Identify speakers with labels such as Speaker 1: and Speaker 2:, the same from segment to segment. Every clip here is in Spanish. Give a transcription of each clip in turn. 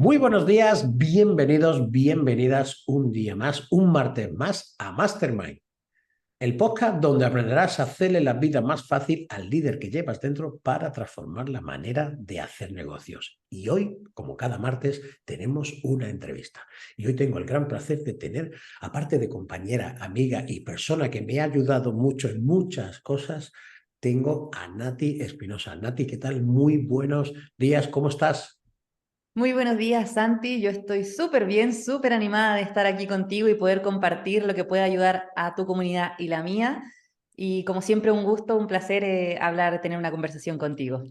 Speaker 1: Muy buenos días, bienvenidos, bienvenidas un día más, un martes más a Mastermind, el podcast donde aprenderás a hacerle la vida más fácil al líder que llevas dentro para transformar la manera de hacer negocios. Y hoy, como cada martes, tenemos una entrevista. Y hoy tengo el gran placer de tener, aparte de compañera, amiga y persona que me ha ayudado mucho en muchas cosas, tengo a Nati Espinosa. Nati, ¿qué tal? Muy buenos días, ¿cómo estás?
Speaker 2: Muy buenos días, Santi. Yo estoy súper bien, súper animada de estar aquí contigo y poder compartir lo que pueda ayudar a tu comunidad y la mía. Y como siempre, un gusto, un placer hablar, tener una conversación contigo.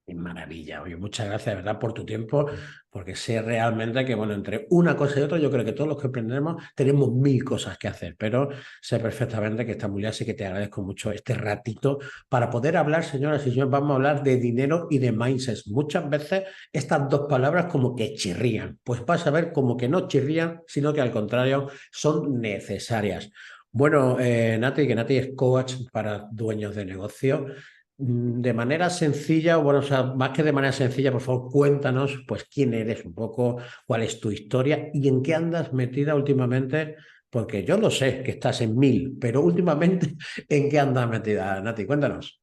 Speaker 1: Qué maravilla, oye, muchas gracias de verdad por tu tiempo, porque sé realmente que, bueno, entre una cosa y otra, yo creo que todos los que emprendemos tenemos mil cosas que hacer, pero sé perfectamente que está muy bien, así que te agradezco mucho este ratito para poder hablar, señoras y señores, vamos a hablar de dinero y de mindset. Muchas veces estas dos palabras como que chirrían, pues vas a ver como que no chirrían, sino que al contrario son necesarias. Bueno, Nati, que Nati es coach para dueños de negocio. De manera sencilla, o bueno, o sea, más que de manera sencilla, por favor, cuéntanos, pues, quién eres un poco, cuál es tu historia y en qué andas metida últimamente, porque yo lo sé que estás en mil, pero últimamente, ¿en qué andas metida, Nati? Cuéntanos.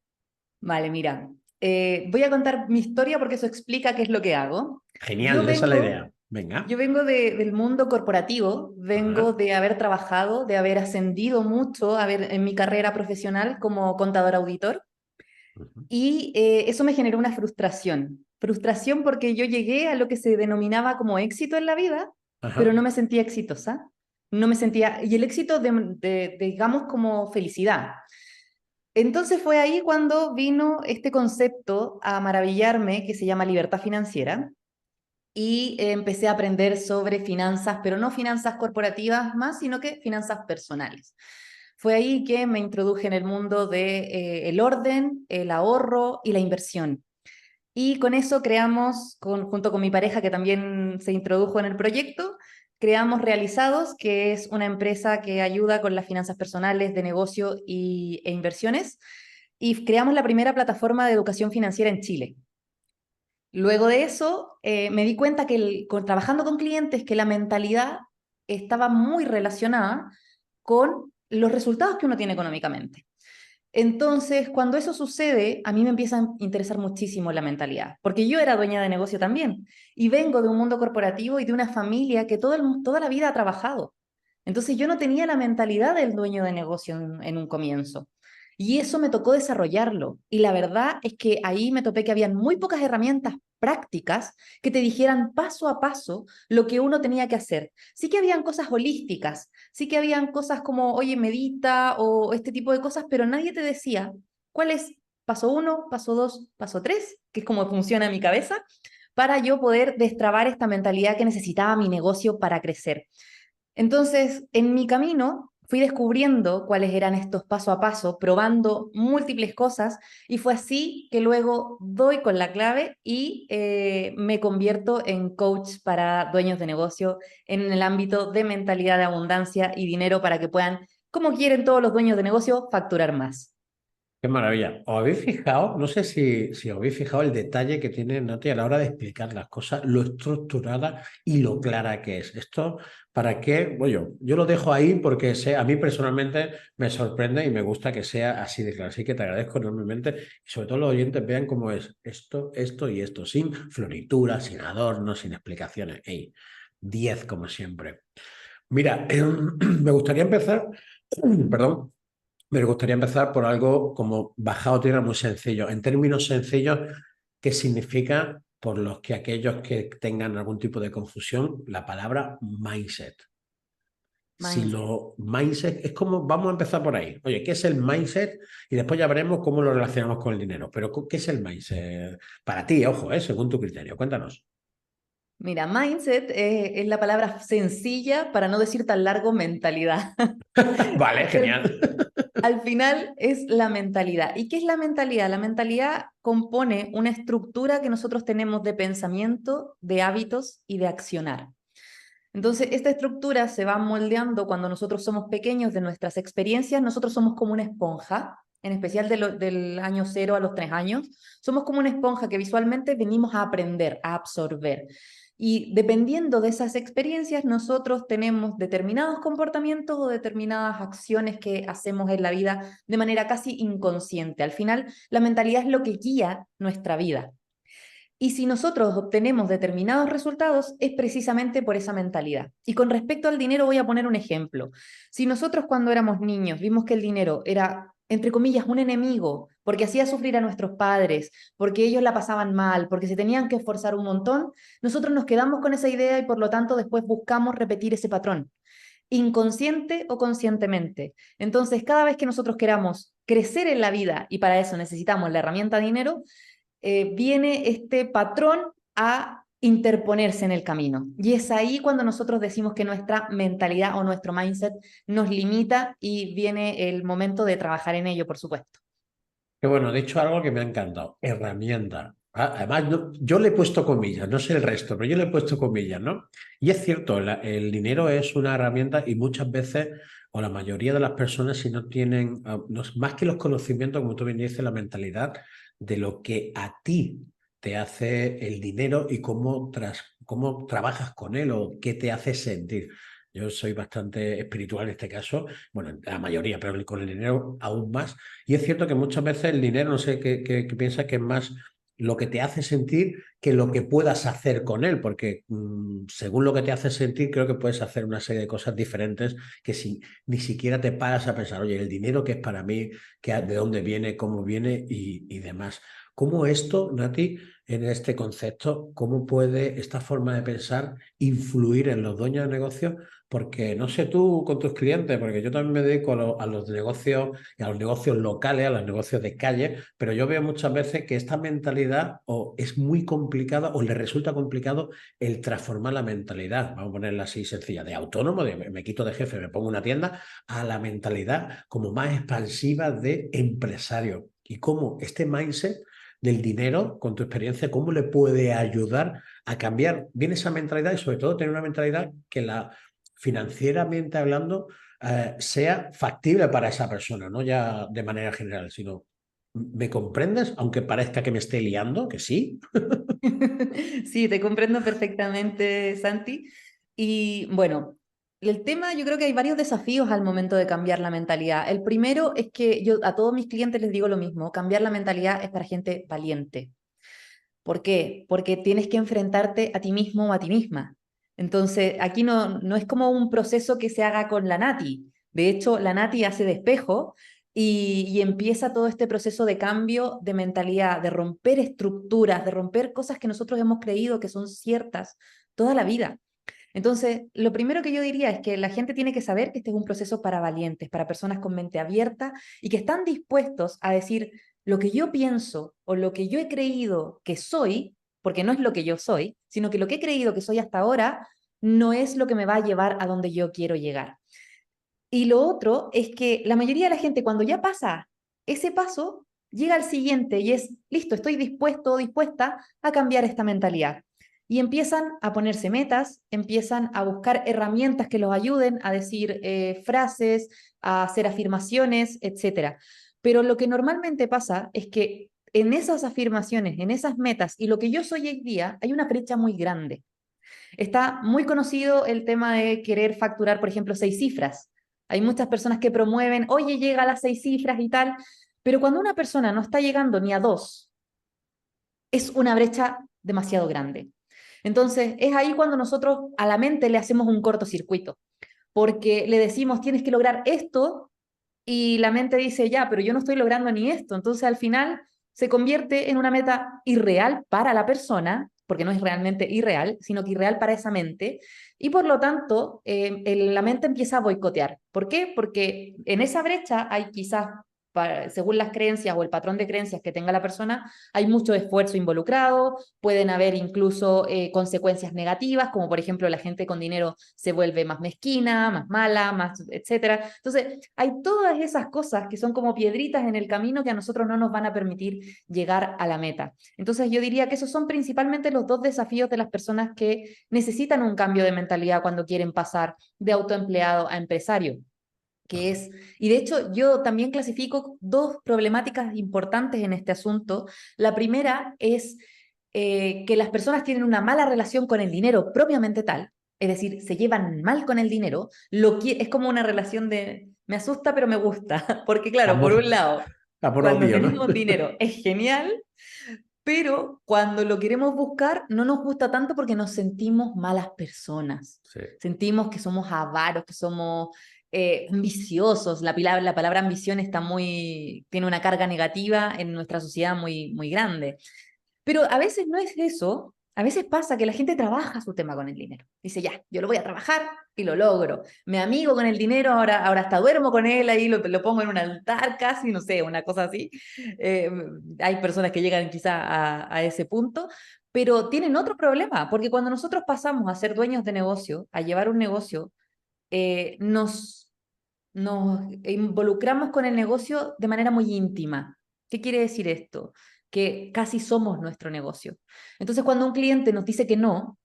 Speaker 2: Vale, mira, voy a contar mi historia porque eso explica qué es lo que hago. Yo
Speaker 1: Genial, esa es la
Speaker 2: vengo,
Speaker 1: idea. Venga.
Speaker 2: yo vengo del mundo corporativo, vengo
Speaker 1: Ajá.
Speaker 2: de haber trabajado, de haber ascendido mucho, en mi carrera profesional como contador auditor.
Speaker 1: Ujú.
Speaker 2: Y eso me generó una frustración. Frustración porque yo llegué a lo que se denominaba como éxito en la vida, pero no
Speaker 1: Ajá.
Speaker 2: me sentía exitosa. No me sentía, y el éxito digamos como felicidad. Entonces fue ahí cuando vino este concepto a maravillarme que se llama libertad financiera y empecé a aprender sobre finanzas, pero no finanzas corporativas más, sino que finanzas personales. Fue ahí que me introduje en el mundo de el orden, el ahorro y la inversión. Y con eso creamos, junto con mi pareja que también se introdujo en el proyecto, creamos Realizados, que es una empresa que ayuda con las finanzas personales de negocio e inversiones. Y creamos la primera plataforma de educación financiera en Chile. Luego de eso, me di cuenta que trabajando con clientes, que la mentalidad estaba muy relacionada con los resultados que uno tiene económicamente. Entonces, cuando eso sucede, a mí me empieza a interesar muchísimo la mentalidad, porque yo era dueña de negocio también, y vengo de un mundo corporativo y de una familia que toda la vida ha trabajado. Entonces, yo no tenía la mentalidad del dueño de negocio en un comienzo. Y eso me tocó desarrollarlo. Y la verdad es que ahí me topé que habían muy pocas herramientas prácticas que te dijeran paso a paso lo que uno tenía que hacer. Sí que habían cosas holísticas, sí que habían cosas como, oye, medita o este tipo de cosas, pero nadie te decía cuál es paso uno, paso dos, paso tres, que es como funciona mi cabeza, para yo poder destrabar esta mentalidad que necesitaba mi negocio para crecer. Entonces, en mi camino fui descubriendo cuáles eran estos paso a paso, probando múltiples cosas y fue así que luego doy con la clave y me convierto en coach para dueños de negocio en el ámbito de mentalidad de abundancia y dinero para que puedan, como quieren todos los dueños de negocio, facturar más.
Speaker 1: Qué maravilla. ¿Os habéis fijado? No sé si os habéis fijado el detalle que tiene Nati a la hora de explicar las cosas, lo estructurada y lo clara que es. Esto, ¿para qué? Bueno, yo lo dejo ahí porque sé, a mí personalmente me sorprende y me gusta que sea así de claro. Así que te agradezco enormemente y sobre todo los oyentes vean cómo es esto y esto, sin florituras, sin adornos, sin explicaciones. Ey, 10 como siempre. Mira, me gustaría empezar, perdón. Me gustaría empezar por algo como bajado tierra muy sencillo. En términos sencillos, ¿qué significa, por los que aquellos que tengan algún tipo de confusión, la palabra mindset? Si
Speaker 2: Mindset.
Speaker 1: lo mindset es como, vamos a empezar por ahí. Oye, ¿qué es el mindset? Y después ya veremos cómo lo relacionamos con el dinero. Pero, ¿qué es el mindset? Para ti, ojo, según tu criterio. Cuéntanos.
Speaker 2: Mira, mindset es la palabra sencilla para no decir tan largo mentalidad.
Speaker 1: Vale, genial.
Speaker 2: Al final es la mentalidad. ¿Y qué es la mentalidad? La mentalidad compone una estructura que nosotros tenemos de pensamiento, de hábitos y de accionar. Entonces, esta estructura se va moldeando cuando nosotros somos pequeños de nuestras experiencias. Nosotros somos como una esponja en especial del año 0 a los 3 años, somos como una esponja que visualmente venimos a aprender, a absorber. Y dependiendo de esas experiencias, nosotros tenemos determinados comportamientos o determinadas acciones que hacemos en la vida de manera casi inconsciente. Al final, la mentalidad es lo que guía nuestra vida. Y si nosotros obtenemos determinados resultados, es precisamente por esa mentalidad. Y con respecto al dinero, voy a poner un ejemplo. Si nosotros cuando éramos niños vimos que el dinero era, entre comillas, un enemigo, porque hacía sufrir a nuestros padres, porque ellos la pasaban mal, porque se tenían que esforzar un montón, nosotros nos quedamos con esa idea y por lo tanto después buscamos repetir ese patrón, inconsciente o conscientemente. Entonces, cada vez que nosotros queramos crecer en la vida y para eso necesitamos la herramienta dinero, viene este patrón a interponerse en el camino. Y es ahí cuando nosotros decimos que nuestra mentalidad o nuestro mindset nos limita y viene el momento de trabajar en ello, por supuesto.
Speaker 1: Que bueno, de hecho algo que me ha encantado, herramienta. Además, yo le he puesto comillas, no sé el resto, pero yo le he puesto comillas, ¿no? Y es cierto, el dinero es una herramienta y muchas veces, o la mayoría de las personas, si no tienen, más que los conocimientos, como tú bien dices, la mentalidad de lo que a ti te hace el dinero y cómo trabajas con él o qué te hace sentir. Yo soy bastante espiritual en este caso, bueno, la mayoría, pero con el dinero aún más. Y es cierto que muchas veces el dinero, no sé qué piensas, que es más lo que te hace sentir que lo que puedas hacer con él, porque según lo que te hace sentir, creo que puedes hacer una serie de cosas diferentes que si ni siquiera te paras a pensar, oye, el dinero que es para mí, de dónde viene, cómo viene y demás. ¿Cómo esto, Nati, en este concepto, cómo puede esta forma de pensar influir en los dueños de negocios? Porque no sé tú con tus clientes, porque yo también me dedico a los negocios y a los negocios locales, a los negocios de calle, pero yo veo muchas veces que esta mentalidad o es muy complicada o le resulta complicado el transformar la mentalidad, vamos a ponerla así sencilla, de autónomo, de me quito de jefe, me pongo una tienda, a la mentalidad como más expansiva de empresario. Y cómo este mindset del dinero, con tu experiencia, cómo le puede ayudar a cambiar bien esa mentalidad y sobre todo tener una mentalidad que financieramente hablando, sea factible para esa persona, no ya de manera general, sino, ¿me comprendes? Aunque parezca que me esté liando, que sí.
Speaker 2: Sí, te comprendo perfectamente, Santi. Y bueno, el tema, yo creo que hay varios desafíos al momento de cambiar la mentalidad. El primero es que yo a todos mis clientes les digo lo mismo, cambiar la mentalidad es para gente valiente. ¿Por qué? Porque tienes que enfrentarte a ti mismo o a ti misma. Entonces, aquí no es como un proceso que se haga con la Nati. De hecho, la Nati hace de espejo y empieza todo este proceso de cambio de mentalidad, de romper estructuras, de romper cosas que nosotros hemos creído que son ciertas toda la vida. Entonces, lo primero que yo diría es que la gente tiene que saber que este es un proceso para valientes, para personas con mente abierta y que están dispuestos a decir lo que yo pienso o lo que yo he creído que soy, porque no es lo que yo soy, sino que lo que he creído que soy hasta ahora no es lo que me va a llevar a donde yo quiero llegar. Y lo otro es que la mayoría de la gente cuando ya pasa ese paso, llega al siguiente y es, listo, estoy dispuesto o dispuesta a cambiar esta mentalidad. Y empiezan a ponerse metas, empiezan a buscar herramientas que los ayuden a decir frases, a hacer afirmaciones, etcétera. Pero lo que normalmente pasa es que en esas afirmaciones, en esas metas y lo que yo soy hoy día, hay una brecha muy grande. Está muy conocido el tema de querer facturar, por ejemplo, 6 cifras. Hay muchas personas que promueven, oye, llega a las 6 cifras y tal, pero cuando una persona no está llegando ni a 2, es una brecha demasiado grande. Entonces, es ahí cuando nosotros a la mente le hacemos un cortocircuito, porque le decimos, tienes que lograr esto, y la mente dice, ya, pero yo no estoy logrando ni esto. Entonces, al final, se convierte en una meta irreal para la persona, porque no es realmente irreal, sino que irreal para esa mente, y por lo tanto, la mente empieza a boicotear. ¿Por qué? Porque en esa brecha hay quizás, según las creencias o el patrón de creencias que tenga la persona, hay mucho esfuerzo involucrado, pueden haber incluso consecuencias negativas, como por ejemplo la gente con dinero se vuelve más mezquina, más mala, más etcétera. Entonces, hay todas esas cosas que son como piedritas en el camino que a nosotros no nos van a permitir llegar a la meta. Entonces, yo diría que esos son principalmente los dos desafíos de las personas que necesitan un cambio de mentalidad cuando quieren pasar de autoempleado a empresario, que es, y de hecho yo también clasifico dos problemáticas importantes en este asunto. La primera es que las personas tienen una mala relación con el dinero propiamente tal, es decir, se llevan mal con el dinero, es como una relación de me asusta pero me gusta, porque claro, por
Speaker 1: Amor,
Speaker 2: un lado,
Speaker 1: amor
Speaker 2: cuando
Speaker 1: odio, ¿no?
Speaker 2: tenemos dinero es genial, pero cuando lo queremos buscar no nos gusta tanto porque nos sentimos malas personas.
Speaker 1: Sí.
Speaker 2: Sentimos que somos avaros, que somos ambiciosos. La palabra ambición está tiene una carga negativa en nuestra sociedad muy grande. Pero a veces no es eso. A veces pasa que la gente trabaja su tema con el dinero. Dice, ya, yo lo voy a trabajar y lo logro. Me amigo con el dinero, ahora hasta duermo con él, ahí lo pongo en un altar casi, no sé, una cosa así. Eh, Hay personas que llegan quizá a ese punto, pero tienen otro problema, porque cuando nosotros pasamos a ser dueños de negocio, a llevar un negocio, nos involucramos con el negocio de manera muy íntima. ¿Qué quiere decir esto? Que casi somos nuestro negocio. Entonces, cuando un cliente nos dice que no,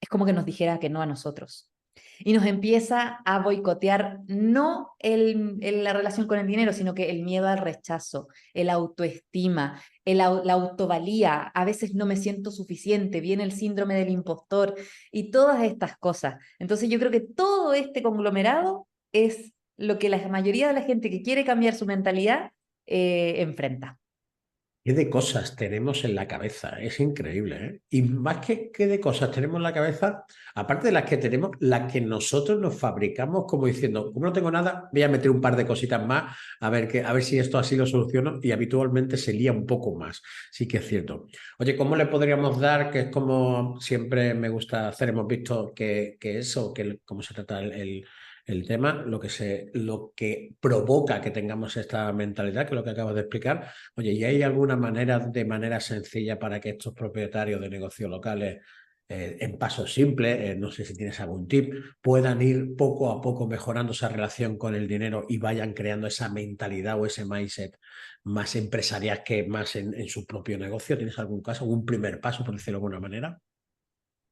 Speaker 2: es como que nos dijera que no a nosotros. Y nos empieza a boicotear no la relación con el dinero, sino que el miedo al rechazo, el autoestima, la autovalía. A veces no me siento suficiente, viene el síndrome del impostor y todas estas cosas. Entonces yo creo que todo este conglomerado es lo que la mayoría de la gente que quiere cambiar su mentalidad enfrenta.
Speaker 1: ¿Qué de cosas tenemos en la cabeza? Es increíble, ¿eh? Y más que qué de cosas tenemos en la cabeza, aparte de las que tenemos, las que nosotros nos fabricamos como diciendo, como no tengo nada, voy a meter un par de cositas más a ver si esto así lo soluciono y habitualmente se lía un poco más. Sí que es cierto. Oye, ¿cómo le podríamos dar, que es como siempre me gusta hacer, hemos visto que eso, cómo se trata el tema, lo que provoca que tengamos esta mentalidad, que es lo que acabas de explicar? Oye, ¿y hay alguna manera, de manera sencilla, para que estos propietarios de negocios locales, en pasos simples, no sé si tienes algún tip, puedan ir poco a poco mejorando esa relación con el dinero y vayan creando esa mentalidad o ese mindset más empresarial que más en su propio negocio? ¿Tienes algún caso, algún primer paso, por decirlo de alguna manera?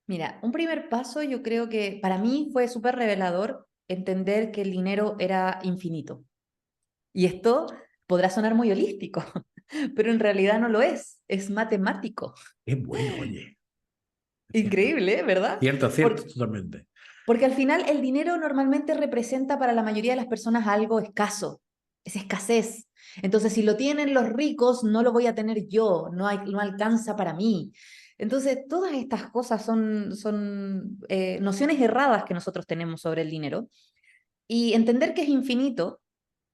Speaker 2: Mira, un primer paso yo creo que para mí fue súper revelador entender que el dinero era infinito. Y esto podrá sonar muy holístico, pero en realidad no lo es matemático.
Speaker 1: Qué bueno, oye. Cierto,
Speaker 2: Increíble, ¿verdad?
Speaker 1: cierto, cierto, totalmente.
Speaker 2: Porque al final el dinero normalmente representa para la mayoría de las personas algo escaso, es escasez. Entonces, si lo tienen los ricos, no lo voy a tener yo, no alcanza para mí. Entonces, todas estas cosas son nociones erradas que nosotros tenemos sobre el dinero. Y entender que es infinito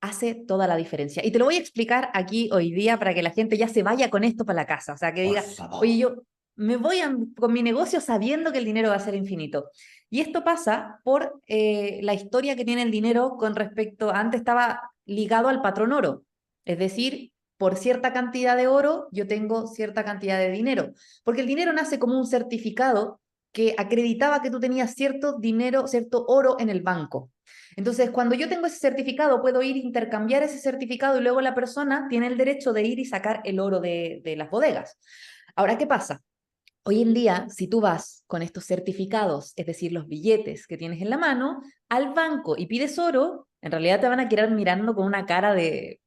Speaker 2: hace toda la diferencia. Y te lo voy a explicar aquí hoy día para que la gente ya se vaya con esto para la casa. O sea, que
Speaker 1: Por
Speaker 2: diga,
Speaker 1: favor.
Speaker 2: oye, yo me voy con mi negocio sabiendo que el dinero va a ser infinito. Y esto pasa por la historia que tiene el dinero con respecto, antes estaba ligado al patrón oro. Es decir, por cierta cantidad de oro, yo tengo cierta cantidad de dinero. Porque el dinero nace como un certificado que acreditaba que tú tenías cierto dinero, cierto oro en el banco. Entonces, cuando yo tengo ese certificado, puedo ir a intercambiar ese certificado y luego la persona tiene el derecho de ir y sacar el oro de las bodegas. Ahora, ¿qué pasa? Hoy en día, si tú vas con estos certificados, es decir, los billetes que tienes en la mano, al banco y pides oro, en realidad te van a quedar mirando con una cara de,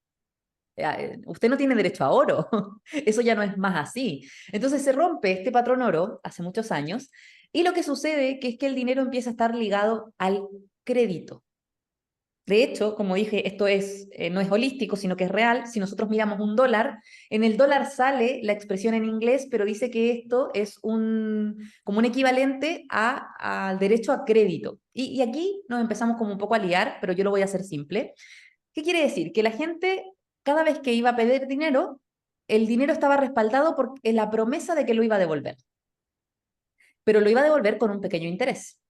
Speaker 2: usted no tiene derecho a oro, eso ya no es más así. Entonces se rompe este patrón oro hace muchos años y lo que sucede que es que el dinero empieza a estar ligado al crédito. De hecho, como dije, esto no es holístico, sino que es real. Si nosotros miramos un dólar, en el dólar sale la expresión en inglés, pero dice que esto es como un equivalente al derecho a crédito. Y aquí nos empezamos como un poco a liar, pero yo lo voy a hacer simple. ¿Qué quiere decir? Que la gente, cada vez que iba a pedir dinero, el dinero estaba respaldado por la promesa de que lo iba a devolver, pero lo iba a devolver con un pequeño interés.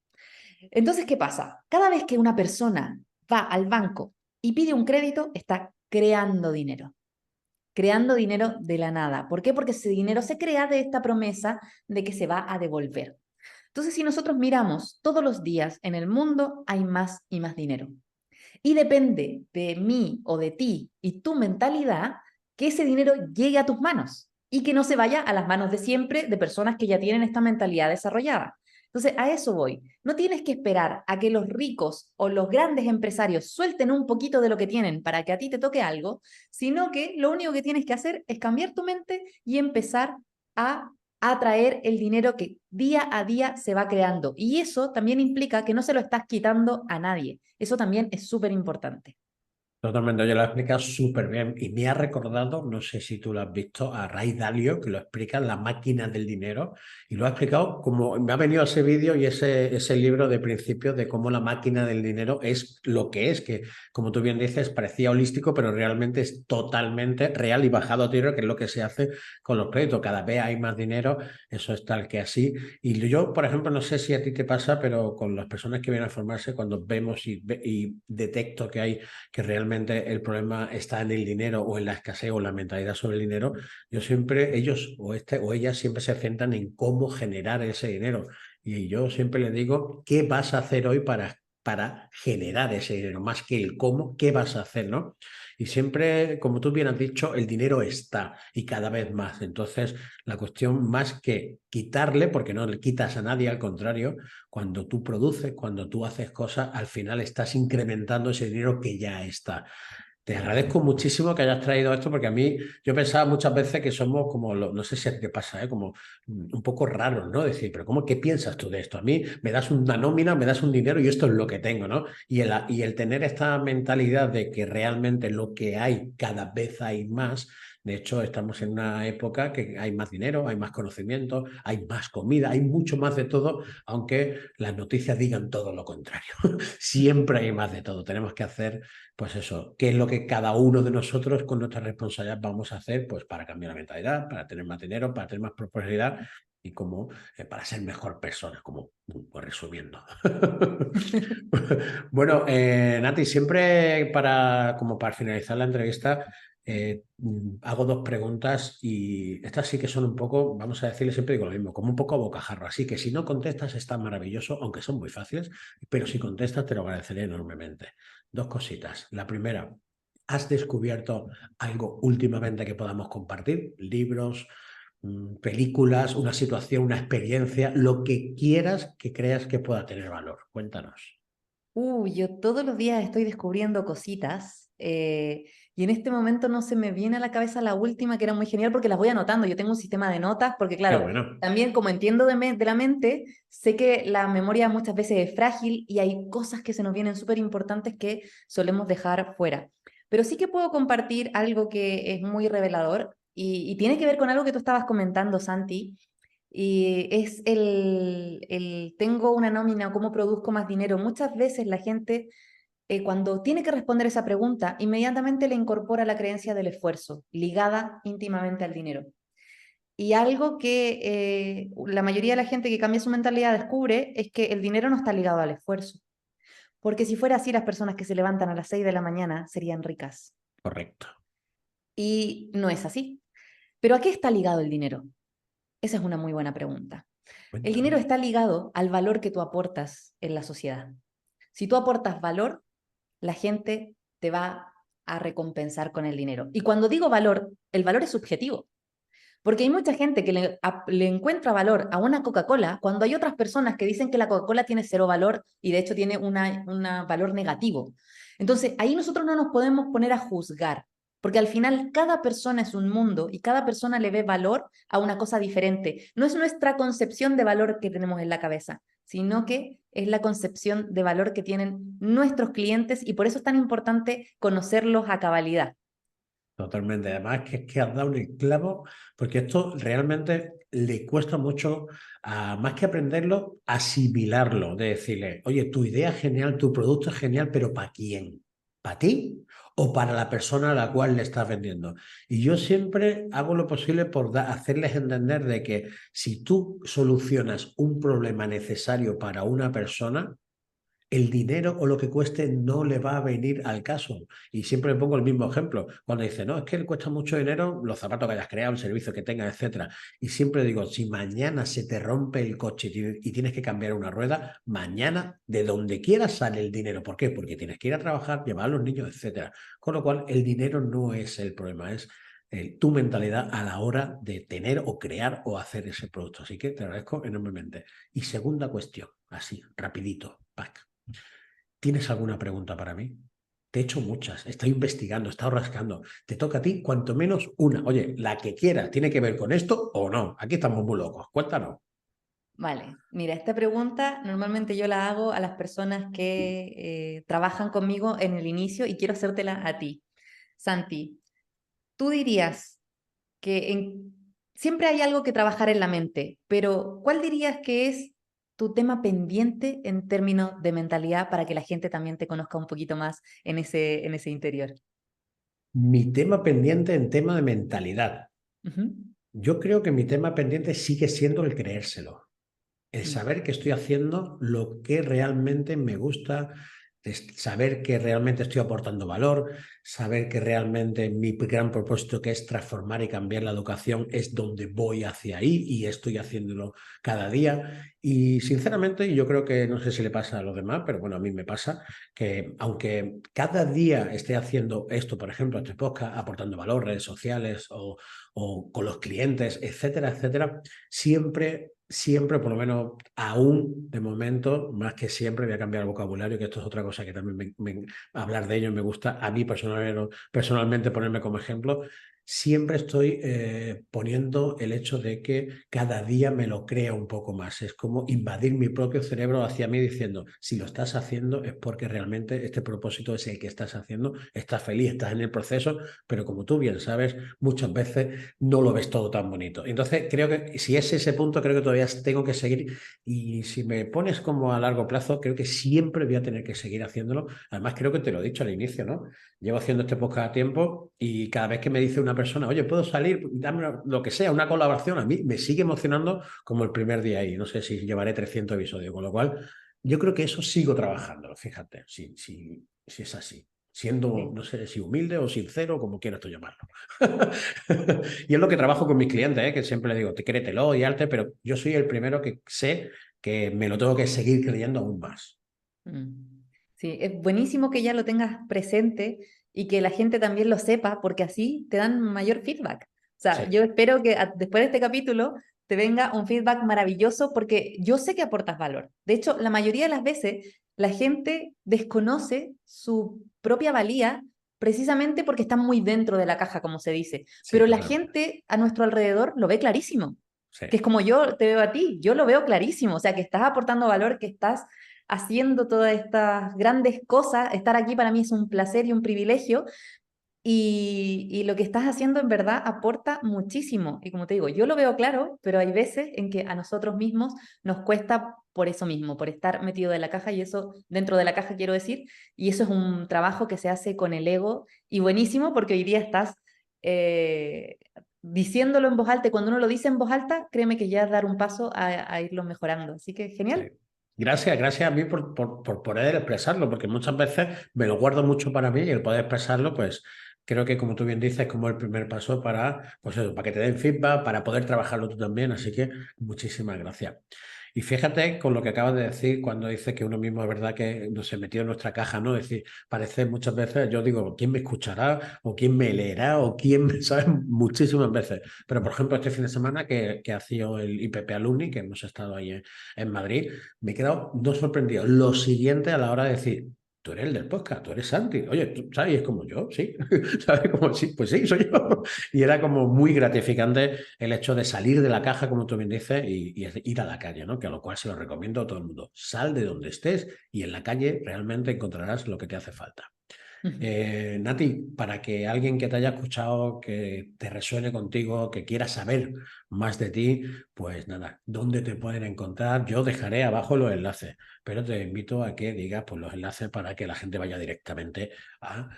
Speaker 2: Entonces, ¿qué pasa? Cada vez que una persona va al banco y pide un crédito, está creando dinero de la nada. ¿Por qué? Porque ese dinero se crea de esta promesa de que se va a devolver. Entonces, si nosotros miramos todos los días en el mundo, hay más y más dinero. Y depende de mí o de ti y tu mentalidad que ese dinero llegue a tus manos y que no se vaya a las manos de siempre de personas que ya tienen esta mentalidad desarrollada. Entonces, a eso voy. No tienes que esperar a que los ricos o los grandes empresarios suelten un poquito de lo que tienen para que a ti te toque algo, sino que lo único que tienes que hacer es cambiar tu mente y empezar a atraer el dinero que día a día se va creando. Y eso también implica que no se lo estás quitando a nadie. Eso también es súper importante.
Speaker 1: Totalmente, oye, lo ha explicado súper bien y me ha recordado, no sé si tú lo has visto, a Ray Dalio, que lo explica en La máquina del dinero, y lo ha explicado como me ha venido ese vídeo y ese libro de principios de cómo la máquina del dinero es lo que es, que como tú bien dices, parecía holístico, pero realmente es totalmente real y bajado a tierra, que es lo que se hace con los créditos. Cada vez hay más dinero, eso es tal que así. Y yo, por ejemplo, no sé si a ti te pasa, pero con las personas que vienen a formarse, cuando vemos y detecto que realmente el problema está en el dinero o en la escasez o la mentalidad sobre el dinero, yo siempre, ellos o este o ellas siempre se centran en cómo generar ese dinero. Y yo siempre les digo, ¿qué vas a hacer hoy para generar ese dinero? Más que el cómo, ¿qué vas a hacer, no? Y siempre, como tú bien has dicho, el dinero está y cada vez más. Entonces, la cuestión más que quitarle, porque no le quitas a nadie, al contrario, cuando tú produces, cuando tú haces cosas, al final estás incrementando ese dinero que ya está. Te agradezco muchísimo que hayas traído esto porque a mí yo pensaba muchas veces que somos como, no sé si a ti te pasa, como un poco raros, ¿no? Decir, pero ¿cómo qué piensas tú de esto? A mí me das una nómina, me das un dinero y esto es lo que tengo, ¿no? Y el tener esta mentalidad de que realmente lo que hay cada vez hay más. De hecho, estamos en una época que hay más dinero, hay más conocimiento, hay más comida, hay mucho más de todo, aunque las noticias digan todo lo contrario. Siempre hay más de todo. Tenemos que hacer, pues eso, qué es lo que cada uno de nosotros con nuestra responsabilidad vamos a hacer, pues para cambiar la mentalidad, para tener más dinero, para tener más prosperidad y como para ser mejor persona, como pues, resumiendo. Bueno, Nati, siempre como para finalizar la entrevista, hago dos preguntas y estas sí que son un poco, vamos a decirle, siempre digo lo mismo, como un poco a bocajarro. Así que si no contestas está maravilloso, aunque son muy fáciles, pero si contestas te lo agradeceré enormemente. Dos cositas. La primera, ¿has descubierto algo últimamente que podamos compartir? Libros, películas, una situación, una experiencia, lo que quieras que creas que pueda tener valor. Cuéntanos.
Speaker 2: Yo todos los días estoy descubriendo cositas y en este momento no se me viene a la cabeza la última que era muy genial porque las voy anotando. Yo tengo un sistema de notas porque
Speaker 1: Qué
Speaker 2: claro,
Speaker 1: bueno.
Speaker 2: también como entiendo de la mente, sé que la memoria muchas veces es frágil y hay cosas que se nos vienen súper importantes que solemos dejar fuera. Pero sí que puedo compartir algo que es muy revelador y tiene que ver con algo que tú estabas comentando, Santi, y es tengo una nómina o cómo produzco más dinero. Muchas veces la gente, cuando tiene que responder esa pregunta, inmediatamente le incorpora la creencia del esfuerzo, ligada íntimamente al dinero. Y algo que la mayoría de la gente que cambia su mentalidad descubre es que el dinero no está ligado al esfuerzo. Porque si fuera así, las personas que se levantan a las 6 de la mañana serían ricas.
Speaker 1: Correcto.
Speaker 2: Y no es así. ¿Pero a qué está ligado el dinero? Esa es una muy buena pregunta. El dinero
Speaker 1: Cuéntame.
Speaker 2: está ligado al valor que tú aportas en la sociedad. Si tú aportas valor, la gente te va a recompensar con el dinero. Y cuando digo valor, el valor es subjetivo, porque hay mucha gente que le encuentra valor a una Coca-Cola cuando hay otras personas que dicen que la Coca-Cola tiene cero valor y de hecho tiene un valor negativo. Entonces, ahí nosotros no nos podemos poner a juzgar, porque al final cada persona es un mundo y cada persona le ve valor a una cosa diferente. No es nuestra concepción de valor que tenemos en la cabeza, sino que es la concepción de valor que tienen nuestros clientes y por eso es tan importante conocerlos a cabalidad.
Speaker 1: Totalmente. Además, que es que has dado un el clavo, porque esto realmente le cuesta mucho, más que aprenderlo, asimilarlo, de decirle, oye, tu idea es genial, tu producto es genial, pero ¿para quién? ¿Para ti o para la persona a la cual le estás vendiendo? Y yo siempre hago lo posible por hacerles entender de que si tú solucionas un problema necesario para una persona, el dinero o lo que cueste no le va a venir al caso. Y siempre me pongo el mismo ejemplo. Cuando dice, no, es que le cuesta mucho dinero los zapatos que hayas creado, el servicio que tengas, etcétera. Y siempre digo, si mañana se te rompe el coche y tienes que cambiar una rueda, mañana de donde quieras sale el dinero. ¿Por qué? Porque tienes que ir a trabajar, llevar a los niños, etcétera. Con lo cual, el dinero no es el problema, es tu mentalidad a la hora de tener o crear o hacer ese producto. Así que te agradezco enormemente. Y segunda cuestión, así, rapidito, pack. ¿Tienes alguna pregunta para mí? Te he hecho muchas, estoy investigando, he estado rascando. Te toca a ti cuanto menos una. Oye, la que quieras, ¿tiene que ver con esto o no? Aquí estamos muy locos, cuéntanos.
Speaker 2: Vale, mira, esta pregunta normalmente yo la hago a las personas que trabajan conmigo en el inicio y quiero hacértela a ti. Santi, ¿tú dirías que siempre hay algo que trabajar en la mente, pero ¿cuál dirías que es tu tema pendiente en términos de mentalidad para que la gente también te conozca un poquito más en ese interior?
Speaker 1: Mi tema pendiente en tema de mentalidad.
Speaker 2: Ujú.
Speaker 1: Yo creo que mi tema pendiente sigue siendo el creérselo. El
Speaker 2: Mm.
Speaker 1: saber que estoy haciendo lo que realmente me gusta, saber que realmente estoy aportando valor, saber que realmente mi gran propósito, que es transformar y cambiar la educación, es donde voy hacia ahí y estoy haciéndolo cada día. Y sinceramente, yo creo que no sé si le pasa a los demás, pero bueno, a mí me pasa que aunque cada día esté haciendo esto, por ejemplo, este podcast, aportando valor, redes sociales o con los clientes, etcétera, etcétera, siempre, por lo menos aún de momento, más que siempre, voy a cambiar el vocabulario, que esto es otra cosa que también hablar de ello me gusta. A mí personalmente ponerme como ejemplo, siempre estoy poniendo el hecho de que cada día me lo crea un poco más. Es como invadir mi propio cerebro hacia mí diciendo, si lo estás haciendo es porque realmente este propósito es el que estás haciendo, estás feliz, estás en el proceso, pero como tú bien sabes, muchas veces no lo ves todo tan bonito. Entonces, creo que si es ese punto, creo que todavía tengo que seguir. Y si me pones como a largo plazo, creo que siempre voy a tener que seguir haciéndolo. Además, creo que te lo he dicho al inicio, ¿no? Llevo haciendo este podcast a tiempo y cada vez que me dice una persona, oye, ¿puedo salir? Dame lo que sea, una colaboración, a mí me sigue emocionando como el primer día ahí. No sé si llevaré 300 episodios, con lo cual yo creo que eso sigo trabajándolo, fíjate, si es así. Siendo,
Speaker 2: Sí.
Speaker 1: no sé si humilde o sincero, como quieras tú llamarlo. Y es lo que trabajo con mis clientes, ¿eh? Que siempre les digo, te créetelo y arte, pero yo soy el primero que sé que me lo tengo que seguir creyendo aún más.
Speaker 2: Mm. Sí, es buenísimo que ya lo tengas presente y que la gente también lo sepa, porque así te dan mayor feedback. O sea,
Speaker 1: Sí,
Speaker 2: yo espero que después de este capítulo te venga un feedback maravilloso, porque yo sé que aportas valor. De hecho, la mayoría de las veces la gente desconoce su propia valía precisamente porque está muy dentro de la caja, como se dice.
Speaker 1: sí,
Speaker 2: Pero la
Speaker 1: totalmente.
Speaker 2: gente a nuestro alrededor lo ve clarísimo,
Speaker 1: Sí,
Speaker 2: que es como yo te veo a ti, yo lo veo clarísimo, o sea, que estás aportando valor, que estás haciendo todas estas grandes cosas. Estar aquí para mí es un placer y un privilegio, y lo que estás haciendo en verdad aporta muchísimo. Y como te digo, yo lo veo claro, pero hay veces en que a nosotros mismos nos cuesta por eso mismo, por estar metido de la caja, y eso, dentro de la caja quiero decir, y eso es un trabajo que se hace con el ego, y buenísimo porque hoy día estás eh, diciéndolo en voz alta, y cuando uno lo dice en voz alta, créeme que ya es dar un paso a irlo mejorando. Así que
Speaker 1: sí.
Speaker 2: genial.
Speaker 1: Gracias a mí por poder expresarlo, porque muchas veces me lo guardo mucho para mí y el poder expresarlo, pues creo que como tú bien dices, es como el primer paso para, pues eso, para que te den feedback, para poder trabajarlo tú también. Así que muchísimas gracias. Y fíjate con lo que acabas de decir cuando dices que uno mismo es verdad que no se metió en nuestra caja, ¿no? Es decir, parece muchas veces, yo digo, ¿quién me escuchará? ¿O quién me leerá? ¿O quién me sabe? Muchísimas veces. Pero, por ejemplo, este fin de semana que ha sido el IPP Alumni, que hemos estado ahí en Madrid, me he quedado no sorprendido. Lo siguiente a la hora de decir, tú eres el del podcast, tú eres Santi. Oye, ¿tú sabes? Y es como yo, sí. ¿Sabes? Como sí, pues sí, soy yo. Y era como muy gratificante el hecho de salir de la caja, como tú bien dices, y ir a la calle, ¿no? Que a lo cual se lo recomiendo a todo el mundo. Sal de donde estés y en la calle realmente encontrarás lo que te hace falta. Nati, para que alguien que te haya escuchado, que te resuene contigo, que quiera saber más de ti, pues nada, ¿dónde te pueden encontrar? Yo dejaré abajo los enlaces, pero te invito a que digas pues, los enlaces para que la gente vaya directamente a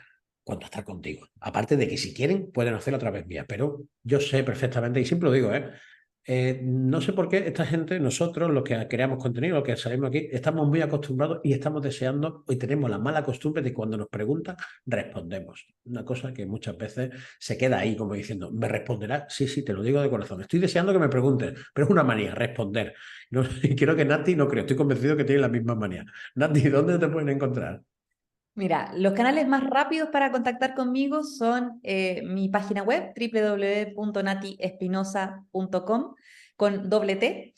Speaker 1: contactar contigo. Aparte de que si quieren, pueden hacerlo a través mía, pero yo sé perfectamente, y siempre lo digo, no sé por qué esta gente, nosotros, los que creamos contenido, los que salimos aquí, estamos muy acostumbrados y estamos deseando y tenemos la mala costumbre de cuando nos preguntan, respondemos. Una cosa que muchas veces se queda ahí como diciendo, ¿me responderás? Sí, sí, te lo digo de corazón. Estoy deseando que me preguntes, pero es una manía, responder. No, y creo que Nati, no creo, estoy convencido que tiene la misma manía. Nati, ¿dónde te pueden encontrar?
Speaker 2: Mira, los canales más rápidos para contactar conmigo son mi página web, www.natiespinosa.com, con doble T,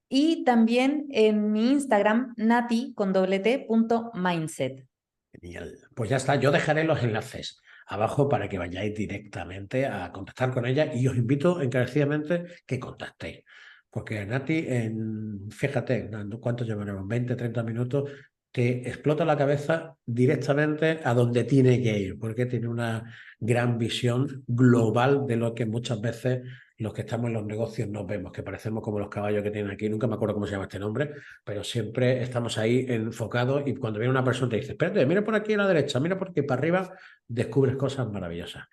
Speaker 2: y también en mi Instagram, nati, con doble T, punto mindset.
Speaker 1: Genial. Pues ya está, yo dejaré los enlaces abajo para que vayáis directamente a contactar con ella y os invito encarecidamente que contactéis. Porque Nati, fíjate, ¿cuánto llevaremos? 20, 30 minutos, te explota la cabeza directamente a donde tiene que ir, porque tiene una gran visión global de lo que muchas veces los que estamos en los negocios nos vemos, que parecemos como los caballos que tienen aquí, nunca me acuerdo cómo se llama este nombre, pero siempre estamos ahí enfocados y cuando viene una persona te dice, espérate, mira por aquí a la derecha, mira por aquí para arriba, descubres cosas maravillosas.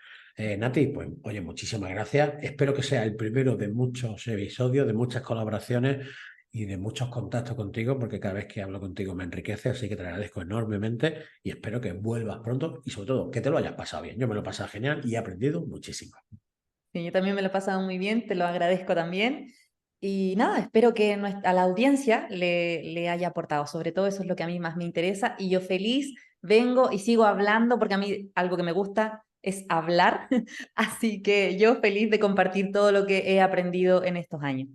Speaker 1: Nati, pues oye, muchísimas gracias. Espero que sea el primero de muchos episodios, de muchas colaboraciones y de muchos contactos contigo, porque cada vez que hablo contigo me enriquece, así que te agradezco enormemente y espero que vuelvas pronto y sobre todo que te lo hayas pasado bien. Yo me lo he pasado genial y he aprendido muchísimo.
Speaker 2: Sí, yo también me lo he pasado muy bien, te lo agradezco también. Y nada, espero que a la audiencia le haya aportado. Sobre todo eso es lo que a mí más me interesa. Y yo feliz vengo y sigo hablando porque a mí algo que me gusta es hablar. Así que yo feliz de compartir todo lo que he aprendido en estos años.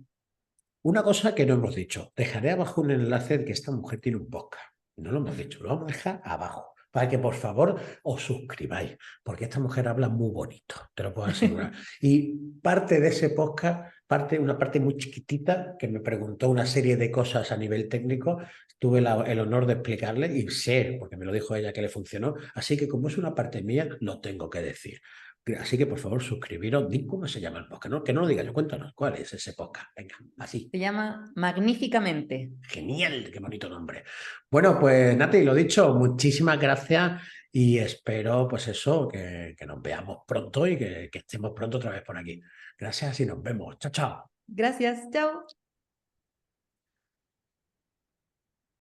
Speaker 1: Una cosa que no hemos dicho, dejaré abajo un enlace de que esta mujer tiene un podcast. No lo hemos dicho, lo vamos a dejar abajo, para que por favor os suscribáis, porque esta mujer habla muy bonito, te lo puedo asegurar. Y parte de ese podcast, una parte muy chiquitita, que me preguntó una serie de cosas a nivel técnico, tuve el honor de explicarle y sé, porque me lo dijo ella, que le funcionó. Así que como es una parte mía, lo tengo que decir. Así que por favor suscribiros, di cómo se llama el podcast, ¿no? Que no lo diga yo, cuéntanos cuál es ese podcast. Venga, así.
Speaker 2: Se llama Magníficamente.
Speaker 1: Genial, qué bonito nombre. Bueno, pues Nati, lo dicho, muchísimas gracias y espero, pues eso, que nos veamos pronto y que estemos pronto otra vez por aquí. Gracias y nos vemos. Chao, chao.
Speaker 2: Gracias, chao.